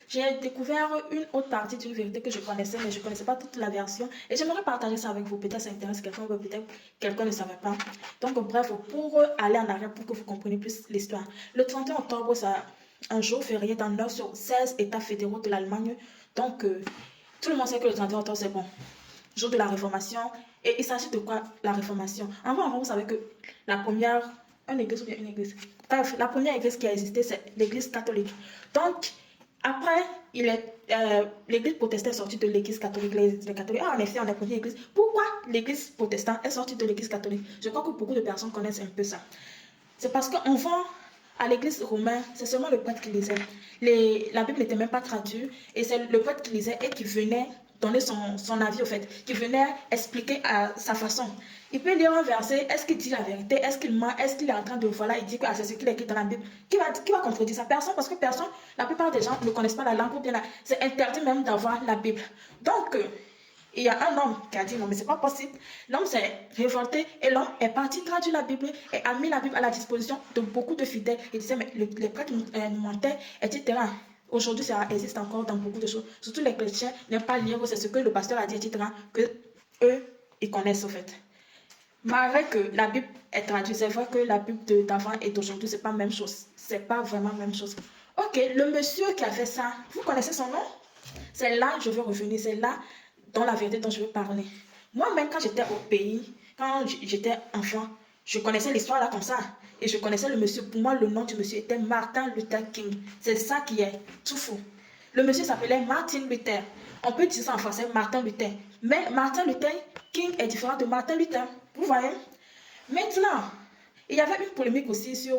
j'ai découvert une autre partie d'une vérité que je connaissais, mais je ne connaissais pas toute la version. Et j'aimerais partager ça avec vous. Peut-être ça intéresse quelqu'un, ou peut-être quelqu'un ne savait pas. Donc, bref, pour aller en arrière, pour que vous compreniez plus l'histoire. Le 31 octobre, c'est un jour férié dans 9 sur 16 États fédéraux de l'Allemagne. Donc, tout le monde sait que le 31 octobre, c'est bon. Jour de la Réformation. Et il s'agit de quoi la Réformation? Avant, vous savez que la première, une église ou bien une église. Bref, la première église qui a existé, c'est l'église catholique. Donc, après, l'église protestante est sortie de l'église catholique. Les catholiques, en effet, on est première église. Pourquoi l'église protestante est sortie de l'église catholique? Je crois que beaucoup de personnes connaissent un peu ça. C'est parce qu'en vend à l'église romaine, c'est seulement le prêtre qui lisait. La Bible n'était même pas traduite et c'est le prêtre qui lisait et qui venait donner son avis au fait, qui venait expliquer à sa façon. Il peut lire un verset, est-ce qu'il dit la vérité, est-ce qu'il ment, est-ce qu'il est en train de, voilà, il dit que c'est ce qu'il écrit dans la Bible. Qui va contredire ça? Personne, parce que personne, la plupart des gens ne connaissent pas la langue ou bien c'est interdit même d'avoir la Bible. Donc, il y a un homme qui a dit non, mais c'est pas possible. L'homme s'est révolté et l'homme est parti traduire la Bible et a mis la Bible à la disposition de beaucoup de fidèles. Il disait, mais les prêtres mentaient, etc. Aujourd'hui, ça existe encore dans beaucoup de choses. Surtout les chrétiens n'aiment pas lire, c'est ce que le pasteur a dit, etc. Que eux, ils connaissent au fait. Malgré que la Bible est traduite, c'est vrai que la Bible d'avant et d'aujourd'hui, c'est pas la même chose. C'est pas vraiment la même chose. Ok, le monsieur qui a fait ça, vous connaissez son nom? C'est là que je veux revenir, c'est là dans la vérité dont je veux parler. Moi-même, quand j'étais au pays, quand j'étais enfant, je connaissais l'histoire là comme ça. Et je connaissais le monsieur. Pour moi, le nom du monsieur était Martin Luther King. C'est ça qui est tout fou. Le monsieur s'appelait Martin Luther. On peut dire ça en français, Martin Luther. Mais Martin Luther King est différent de Martin Luther. Vous voyez? Maintenant, il y avait une polémique aussi sur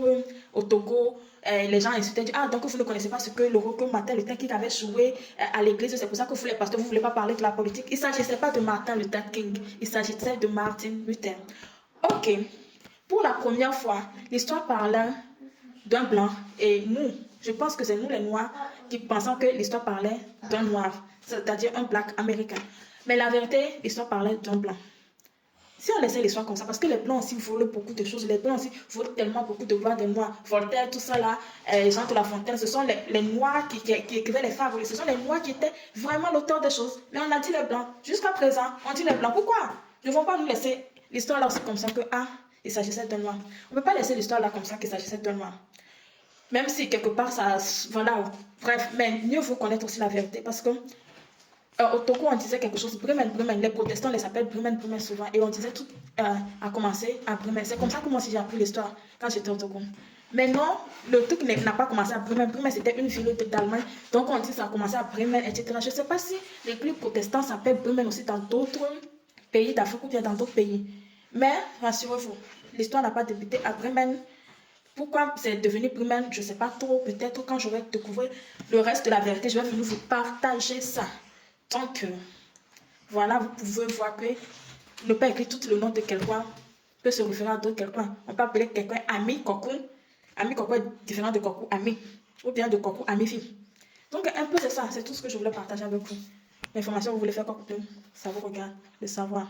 au Togo. Les gens insultaient, ah donc vous ne connaissez pas ce que le rôle que Martin Luther King avait joué à l'église, c'est pour ça que vous les pasteurs, vous ne voulez pas parler de la politique. Il ne s'agissait pas de Martin Luther King, il s'agissait de Martin Luther. Ok, pour la première fois, l'histoire parlait d'un blanc et nous, je pense que c'est nous les noirs qui pensons que l'histoire parlait d'un noir, c'est-à-dire un black américain. Mais la vérité, l'histoire parlait d'un blanc. Si on laissait l'histoire comme ça, parce que les blancs aussi volent beaucoup de choses, les blancs aussi volent tellement beaucoup de voix des noirs, Voltaire, tout ça là, Jean de La Fontaine, ce sont les noirs qui écrivaient les fables, ce sont les noirs qui étaient vraiment l'auteur des choses. Mais on a dit les blancs, jusqu'à présent, on dit les blancs. Pourquoi? Ne vont pas nous laisser l'histoire là aussi comme ça que, ah, il s'agissait d'un noir. On ne peut pas laisser l'histoire là comme ça qu'il s'agissait d'un noir. Même si quelque part ça, voilà, bref, mais mieux vaut connaître aussi la vérité parce que au Togo, on disait quelque chose, Bremen, Bremen, les protestants les appellent Bremen, Bremen souvent, et on disait tout a commencé à Bremen. C'est comme ça que moi aussi j'ai appris l'histoire quand j'étais au Togo. Mais non, le truc n'a pas commencé à Bremen. Bremen, c'était une ville d'Allemagne, donc on dit que ça a commencé à Bremen, etc. Je ne sais pas si l'église protestante s'appelle Bremen aussi dans d'autres pays d'Afrique ou bien dans d'autres pays. Mais rassurez-vous, l'histoire n'a pas débuté à Bremen. Pourquoi c'est devenu Bremen, je ne sais pas trop. Peut-être quand je vais découvrir le reste de la vérité, je vais venir vous partager ça. Donc, voilà, vous pouvez voir que ne pas écrire tout le nom de quelqu'un peut se référer à d'autres quelqu'un. On peut appeler quelqu'un ami Kokou. Ami Kokou est différent de Kokou ami. Ou bien de Kokou ami fille. Donc, un peu c'est ça. C'est tout ce que je voulais partager avec vous. L'information, vous voulez faire quoi, ça vous regarde de savoir.